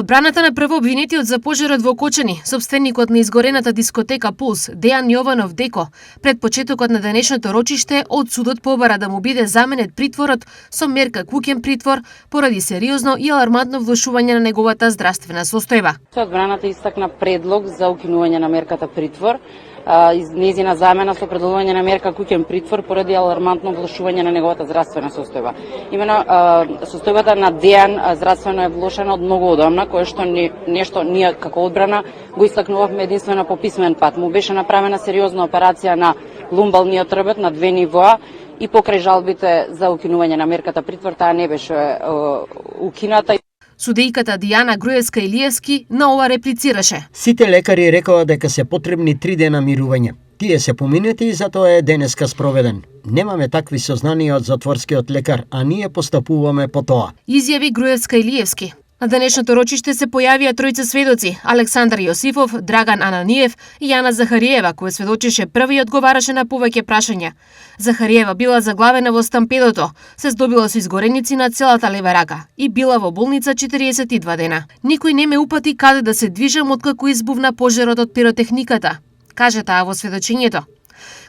Одбраната на првообвинетиот за пожарот во Кочани, сопственикот на изгорената дискотека Пулс, Дејан Јованов Деко, пред почетокот на денешното рочиште од судот побара да му биде заменет притворот со мерка куќен притвор поради сериозно и алармантно влошување на неговата здравствена состојба. Одбраната истакна предлог за укинување на мерката притвор, незина замена со предложување на мерка куќен притвор поради алармантно влошување на неговата здравствена состојба. Имено состојбата на Дејан здравствено е влошена од многу одамна, кое што нешто ние како одбрана го истакнувавме единствено по писмен пат. Му беше направена сериозна операција на лумбалниот трбет на 2 нивоа и покрај жалбите за укинување на мерката притвор таа не беше укината. Судејката Дијана Груевска-Илиевски на ова реплицираше. Сите лекари рекоа дека се потребни 3 дена мирување. Тие се поминети и затоа е денеска спроведен. Немаме такви сознанија од затворскиот лекар, а ние постапуваме по тоа. Изјави Груевска-Илиевски. На денешното рочиште се појавија тројца сведоци: Александар Јосифов, Драган Ананиев и Јана Захариева, која сведочеше први и одговараше на повеќе прашања. Захариева била заглавена во стампедото, се здобила со изгореници на целата лева рака и била во болница 42 дена. Никој не ме упати каде да се движам откако избувна пожарот од пиротехниката, каже таа во сведочењето.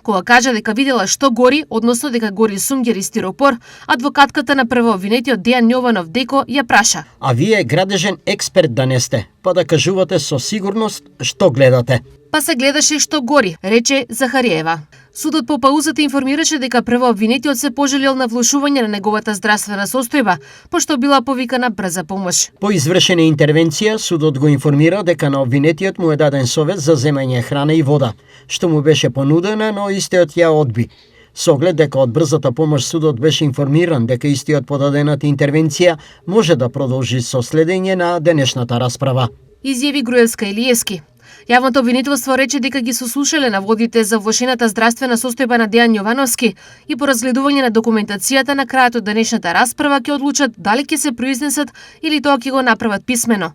Кога кажа дека видела што гори, односно дека гори сумѓер и стиропор, адвокатката на првообвинетиот Дејан Јованов Деко ја праша: А вие градежен експерт да не сте, па да кажувате со сигурност што гледате? Па се гледаше што гори, рече Захариева. Судот по паузата информираше дека првообвинетиот се пожалил на влошување на неговата здравствена состојба, пошто била повикана брза помош. По извршена интервенција, судот го информира дека на обвинетиот му е даден совет за земање храна и вода, што му беше понудена, но истиот ја одби. Со оглед дека од брзата помош судот беше информиран дека истиот по дадената интервенција може да продолжи со следење на денешната расправа. Изјави Груевска-Илиевски. Јавното обвинителство рече дека ги сослушале наводите за влошената здравствена состојба на Дејан Јовановски и по разгледување на документацијата на крајот од денешната расправа ќе одлучат дали ќе се произнесат или тоа ќе го направат писмено.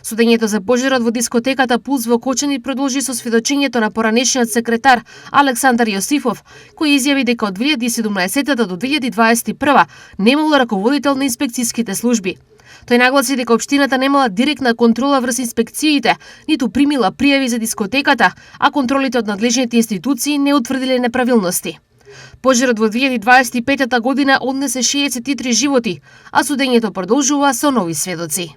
Судењето за пожарот во дискотеката Пулс во Кочани продолжи со сведочењето на поранешниот секретар Александар Јосифов, кој изјави дека од 2017 до 2021 немало раководител на инспекцијските служби. Тој нагласи дека општината немала директна контрола врз инспекциите, ниту примила пријави за дискотеката, а контролите од надлежните институции не утврдиле неправилности. Пожарот во 2025 година однесе 63 животи, а судењето продолжува со нови сведоци.